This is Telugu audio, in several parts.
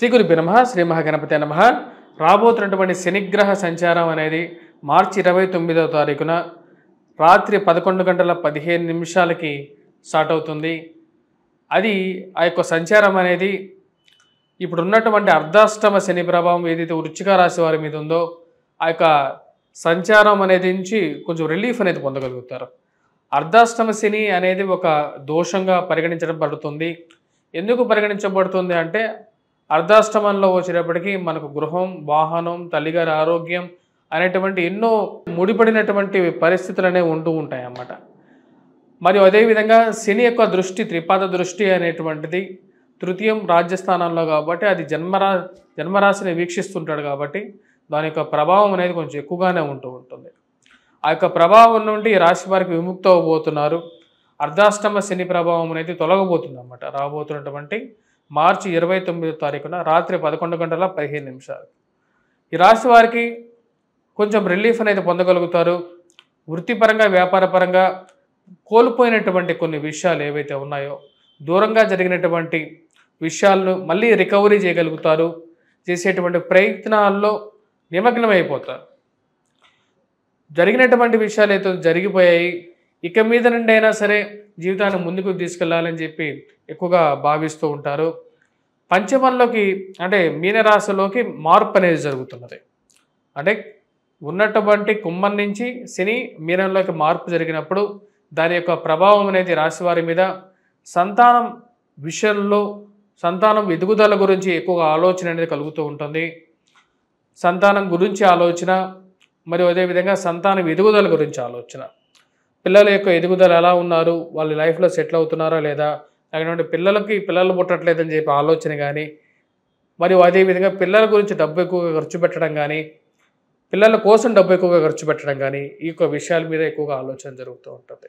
శ్రీ గురుభ్యో నమః శ్రీ మహాగణపతే నమః. రాబోతున్నటువంటి శనిగ్రహ సంచారం అనేది మార్చి 29వ తారీఖున రాత్రి 11:15 స్టార్ట్ అవుతుంది. అది ఆ యొక్క సంచారం అనేది ఇప్పుడున్నటువంటి అర్ధాష్టమ శని ప్రభావం ఏదైతే వృశ్చిక రాశి వారి మీద ఉందో ఆ యొక్క సంచారం అనేది నుంచి కొంచెం రిలీఫ్ అనేది పొందగలుగుతారు. అర్ధాష్టమ శని అనేది ఒక దోషంగా పరిగణించడం పడుతుంది. ఎందుకు పరిగణించబడుతుంది అంటే అర్ధాష్టమంలో వచ్చేటప్పటికి మనకు గృహం, వాహనం, తల్లిగారి ఆరోగ్యం అనేటువంటి ఎన్నో ముడిపడినటువంటి పరిస్థితులు అనేవి ఉంటూ ఉంటాయి అన్నమాట. మరియు అదేవిధంగా శని యొక్క దృష్టి, త్రిపాద దృష్టి అనేటువంటిది తృతీయం రాజ్యస్థానంలో కాబట్టి అది జన్మరాశిని వీక్షిస్తుంటాడు కాబట్టి దాని యొక్క ప్రభావం అనేది కొంచెం ఎక్కువగానే ఉంటుంది. ఆ యొక్క ప్రభావం నుండి రాశి వారికి విముక్తి అవ్వబోతున్నారు. అర్ధాష్టమ శని ప్రభావం అనేది తొలగబోతుంది అన్నమాట. రాబోతున్నటువంటి మార్చి 29వ తారీఖున రాత్రి 11:15 ఈ రాశి వారికి కొంచెం రిలీఫ్ అనేది పొందగలుగుతారు. వృత్తిపరంగా, వ్యాపారపరంగా కోల్పోయినటువంటి కొన్ని విషయాలు ఏవైతే ఉన్నాయో, దూరంగా జరిగినటువంటి విషయాలను మళ్ళీ రికవరీ చేయగలుగుతారు. చేసేటువంటి ప్రయత్నాల్లో నిమగ్నమైపోతారు. జరిగినటువంటి విషయాలు అయితే జరిగిపోయాయి, ఇక మీద నుండి అయినా సరే జీవితాన్ని ముందుకు తీసుకెళ్లాలని చెప్పి ఎక్కువగా భావిస్తూ ఉంటారు. పంచమంలోకి అంటే మీనరాశిలోకి మార్పు అనేది జరుగుతున్నది. అంటే ఉన్నటువంటి కుంభం నుంచి శని మీనంలోకి మార్పు జరిగినప్పుడు దాని యొక్క ప్రభావం అనేది రాశివారి మీద సంతానం విషయంలో సంతానం ఎదుగుదల గురించి ఎక్కువగా ఆలోచన అనేది కలుగుతూ ఉంటుంది. సంతానం గురించి ఆలోచన, మరియు అదేవిధంగా సంతానం ఎదుగుదల గురించి ఆలోచన, పిల్లల యొక్క ఎదుగుదల ఎలా ఉన్నారు, వాళ్ళ లైఫ్లో సెటిల్ అవుతున్నారా లేదా, లేకపోతే పిల్లలు పుట్టట్లేదని చెప్పి ఆలోచన కానీ, మరియు అదేవిధంగా పిల్లల గురించి డబ్బు ఎక్కువగా ఖర్చు పెట్టడం కానీ, పిల్లల కోసం డబ్బు ఎక్కువగా ఖర్చు పెట్టడం కానీ, ఈ యొక్క విషయాల మీద ఎక్కువగా ఆలోచన జరుగుతూ ఉంటుంది.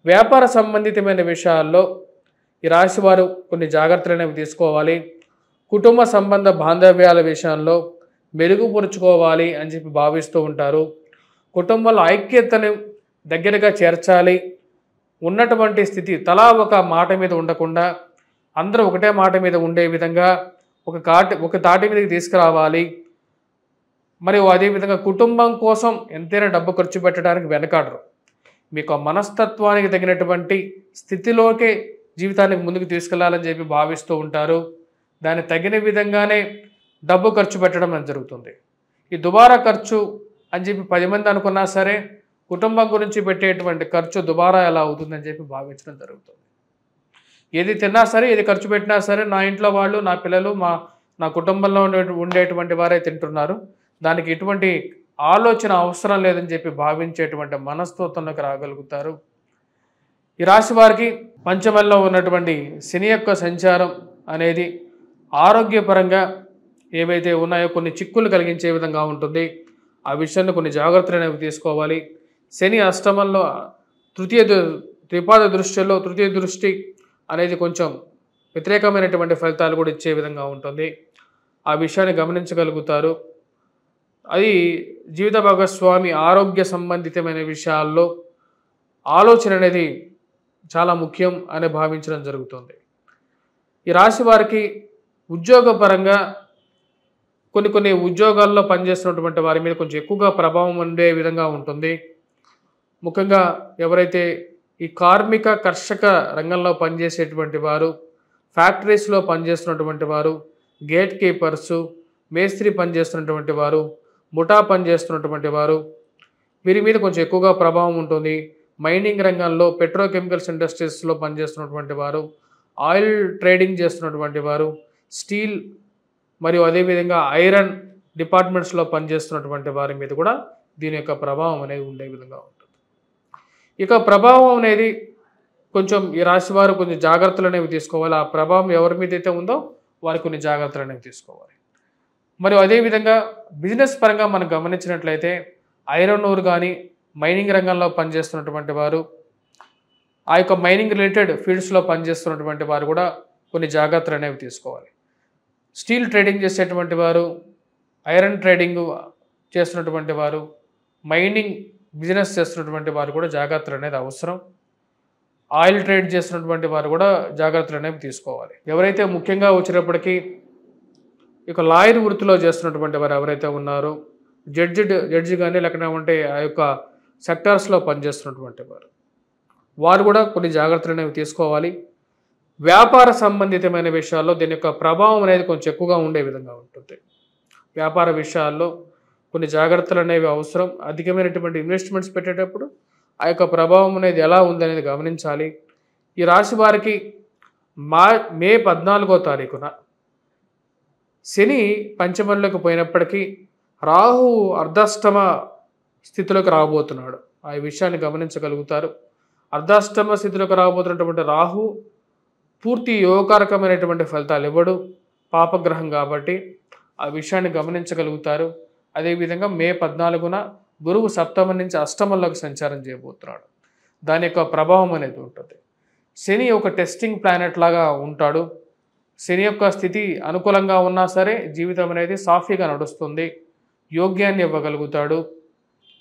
వ్యాపార సంబంధితమైన విషయాల్లో ఈ రాశి వారు కొన్ని జాగ్రత్తలు అనేవి తీసుకోవాలి. కుటుంబ సంబంధ బాంధవ్యాల విషయంలో మెరుగుపరుచుకోవాలి అని చెప్పి భావిస్తూ ఉంటారు. కుటుంబంలో ఐక్యతను దగ్గరగా చేర్చాలి. ఉన్నటువంటి స్థితి తలా ఒక మాట మీద ఉండకుండా అందరూ ఒకటే మాట మీద ఉండే విధంగా ఒక తాటి మీదకి తీసుకురావాలి. మరియు అదేవిధంగా కుటుంబం కోసం ఎంతైనా డబ్బు ఖర్చు పెట్టడానికి వెనకాడరు. మీకు ఆ మనస్తత్వానికి తగినటువంటి స్థితిలోకే జీవితానికి ముందుకు తీసుకెళ్లాలని చెప్పి భావిస్తూ ఉంటారు. దానికి తగిన విధంగానే డబ్బు ఖర్చు పెట్టడం అనేది జరుగుతుంది. ఈ దుబారా ఖర్చు అని చెప్పి 10 మంది అనుకున్నా సరే కుటుంబం గురించి పెట్టేటువంటి ఖర్చు దుబారా ఎలా అవుతుందని చెప్పి భావించడం జరుగుతుంది. ఏది తిన్నా సరే, ఏది ఖర్చు పెట్టినా సరే నా ఇంట్లో వాళ్ళు, నా పిల్లలు, నా కుటుంబంలో ఉండేటువంటి వారే తింటున్నారు, దానికి ఎటువంటి ఆలోచన అవసరం లేదని చెప్పి భావించేటువంటి మనస్తత్వంలోకి రాగలుగుతారు. ఈ రాశి వారికి పంచమంలో ఉన్నటువంటి శని యొక్క సంచారం అనేది ఆరోగ్యపరంగా ఏవైతే ఉన్నాయో కొన్ని చిక్కులు కలిగించే విధంగా ఉంటుంది. ఆ విషయంలో కొన్ని జాగ్రత్తలు అనేవి తీసుకోవాలి. శని అష్టమంలో త్రిపాద దృష్టిలో తృతీయ దృష్టి అనేది కొంచెం వ్యతిరేకమైనటువంటి ఫలితాలు కూడా ఇచ్చే విధంగా ఉంటుంది. ఆ విషయాన్ని గమనించగలుగుతారు. అది జీవిత భాగస్వామి ఆరోగ్య సంబంధితమైన విషయాల్లో ఆలోచన అనేది చాలా ముఖ్యం అని భావించడం జరుగుతుంది. ఈ రాశి వారికి ఉద్యోగపరంగా కొన్ని ఉద్యోగాల్లో పనిచేస్తున్నటువంటి వారి మీద కొంచెం ఎక్కువగా ప్రభావం ఉండే విధంగా ఉంటుంది. ముఖ్యంగా ఎవరైతే ఈ కార్మిక కర్షక రంగంలో పనిచేసేటువంటి వారు, ఫ్యాక్టరీస్లో పనిచేస్తున్నటువంటి వారు, గేట్ కీపర్సు, మేస్త్రి పనిచేస్తున్నటువంటి వారు, ముఠా పనిచేస్తున్నటువంటి వారు, వీరి మీద కొంచెం ఎక్కువగా ప్రభావం ఉంటుంది. మైనింగ్ రంగంలో, పెట్రోకెమికల్స్ ఇండస్ట్రీస్లో పనిచేస్తున్నటువంటి వారు, ఆయిల్ ట్రేడింగ్ చేస్తున్నటువంటి వారు, స్టీల్ మరియు అదేవిధంగా ఐరన్ డిపార్ట్మెంట్స్లో పనిచేస్తున్నటువంటి వారి మీద కూడా దీని యొక్క ప్రభావం అనేది ఉండే విధంగా ఉంటుంది. ఇక ప్రభావం అనేది కొంచెం ఈ రాశి వారు కొంచెం జాగ్రత్తలు అనేవి తీసుకోవాలి. ఆ ప్రభావం ఎవరి మీద అయితే ఉందో వారు కొన్ని జాగ్రత్తలు అనేవి తీసుకోవాలి. మరియు అదేవిధంగా బిజినెస్ పరంగా మనం గమనించినట్లయితే ఐరన్ ఓర్ కానీ, మైనింగ్ రంగంలో పనిచేస్తున్నటువంటి వారు, ఆ యొక్క మైనింగ్ రిలేటెడ్ ఫీల్డ్స్లో పనిచేస్తున్నటువంటి వారు కూడా కొన్ని జాగ్రత్తలు అనేవి తీసుకోవాలి. స్టీల్ ట్రేడింగ్ చేసేటువంటి వారు, ఐరన్ ట్రేడింగ్ చేస్తున్నటువంటి వారు, మైనింగ్ బిజినెస్ చేస్తున్నటువంటి వారు కూడా జాగ్రత్తలు అనేది అవసరం. ఆయిల్ ట్రేడ్ చేస్తున్నటువంటి వారు కూడా జాగ్రత్తలు అనేవి తీసుకోవాలి. ఎవరైతే ముఖ్యంగా వచ్చేటప్పటికీ ఇక లాయర్ వృత్తిలో చేస్తున్నటువంటి వారు ఎవరైతే ఉన్నారో జడ్జి కానీ లేకపోతే ఆ యొక్క సెక్టార్స్లో పనిచేస్తున్నటువంటి వారు కూడా కొన్ని జాగ్రత్తలు అనేవి తీసుకోవాలి. వ్యాపార సంబంధితమైన విషయాల్లో దీని యొక్క ప్రభావం అనేది కొంచెం ఎక్కువగా ఉండే విధంగా ఉంటుంది. వ్యాపార విషయాల్లో కొన్ని జాగ్రత్తలు అనేవి అవసరం. అధికమైనటువంటి ఇన్వెస్ట్మెంట్స్ పెట్టేటప్పుడు ఆ యొక్క ప్రభావం అనేది ఎలా ఉందనేది గమనించాలి. ఈ రాశి వారికి మే 14వ తారీఖున శని పంచమంలోకి పోయినప్పటికీ రాహు అర్ధాష్టమ స్థితిలోకి రాబోతున్నాడు. ఆ విషయాన్ని గమనించగలుగుతారు. అర్ధాష్టమ స్థితిలోకి రాబోతున్నటువంటి రాహు పూర్తి యోగకారకమైనటువంటి ఫలితాలు ఇవ్వడు, పాపగ్రహం కాబట్టి ఆ విషయాన్ని గమనించగలుగుతారు. అదేవిధంగా మే 14న గురువు సప్తమం నుంచి అష్టమంలోకి సంచారం చేయబోతున్నాడు. దాని యొక్క ప్రభావం అనేది ఉంటుంది. శని ఒక టెస్టింగ్ ప్లానెట్ లాగా ఉంటాడు. శని యొక్క స్థితి అనుకూలంగా ఉన్నా సరే జీవితం అనేది సాఫీగా నడుస్తుంది, యోగ్యాన్ని ఇవ్వగలుగుతాడు.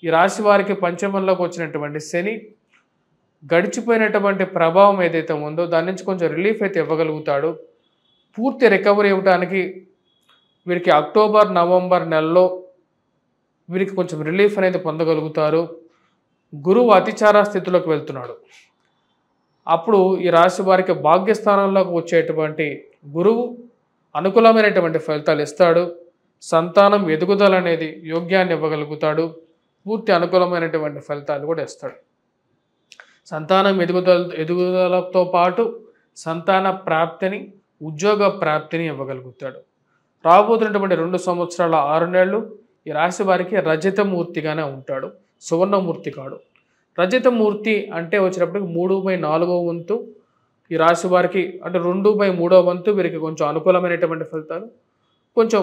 ఈ రాశి వారికి పంచమంలోకి వచ్చినటువంటి శని గడిచిపోయినటువంటి ప్రభావం ఏదైతే ఉందో దాని నుంచి కొంచెం రిలీఫ్ అయితే ఇవ్వగలుగుతాడు. పూర్తి రికవరీ ఇవ్వడానికి వీరికి అక్టోబర్ నవంబర్ నెలలో వీరికి కొంచెం రిలీఫ్ అనేది పొందగలుగుతారు. గురువు అతిచార స్థితిలోకి వెళ్తున్నాడు. అప్పుడు ఈ రాశి వారికి భాగ్యస్థానంలోకి వచ్చేటువంటి గురువు అనుకూలమైనటువంటి ఫలితాలు ఇస్తాడు. సంతానం ఎదుగుదల అనేది యోగ్యాన్ని ఇవ్వగలుగుతాడు. పూర్తి అనుకూలమైనటువంటి ఫలితాలు కూడా ఇస్తాడు. సంతానం ఎదుగుదలతో పాటు సంతాన ప్రాప్తిని, ఉద్యోగ ప్రాప్తిని ఇవ్వగలుగుతాడు. రాబోతున్నటువంటి 2 సంవత్సరాల 6 నెలలు ఈ రాశి వారికి రజతమూర్తిగానే ఉంటాడు, సువర్ణమూర్తి కాడు. రజతమూర్తి అంటే వచ్చేటప్పటికి 3/4 వంతు ఈ రాశి వారికి, అంటే 2/3 వంతు వీరికి కొంచెం అనుకూలమైనటువంటి ఫలితాలు, కొంచెం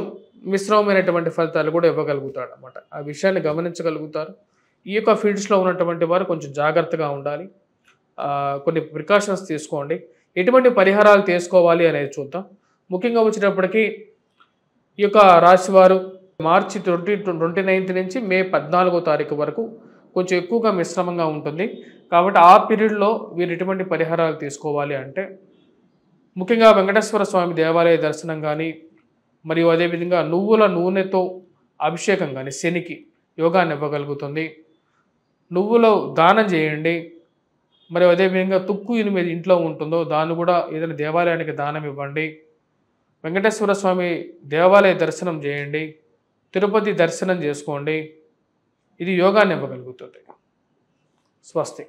మిశ్రమమైనటువంటి ఫలితాలు కూడా ఇవ్వగలుగుతాడు అన్నమాట. ఆ విషయాన్ని గమనించగలుగుతారు. ఈ యొక్క ఫీల్డ్స్లో ఉన్నటువంటి వారు కొంచెం జాగ్రత్తగా ఉండాలి. కొన్ని ప్రికాషన్స్ తీసుకోండి. ఎటువంటి పరిహారాలు తీసుకోవాలి అనేది చూద్దాం. ముఖ్యంగా వచ్చేటప్పటికి ఈ యొక్క రాశివారు మార్చి 29 నుంచి మే 14వ తారీఖు వరకు కొంచెం ఎక్కువగా మిశ్రమంగా ఉంటుంది. కాబట్టి ఆ పీరియడ్లో వీరు ఎటువంటి పరిహారాలు తీసుకోవాలి అంటే ముఖ్యంగా వెంకటేశ్వర స్వామి దేవాలయ దర్శనం కానీ, మరియు అదేవిధంగా నువ్వుల నూనెతో అభిషేకం కానీ శనికి యోగాన్ని ఇవ్వగలుగుతుంది. నువ్వులో దానం చేయండి. మరియు అదేవిధంగా తుక్కు ఎనిమిది ఇంట్లో ఉంటుందో దాన్ని కూడా ఏదైనా దేవాలయానికి దానం ఇవ్వండి. వెంకటేశ్వర స్వామి దేవాలయ దర్శనం చేయండి. తిరుపతి దర్శనం చేసుకోండి. ఇది యోగాన్ని ఇవ్వగలుగుతుంది. స్వస్తి.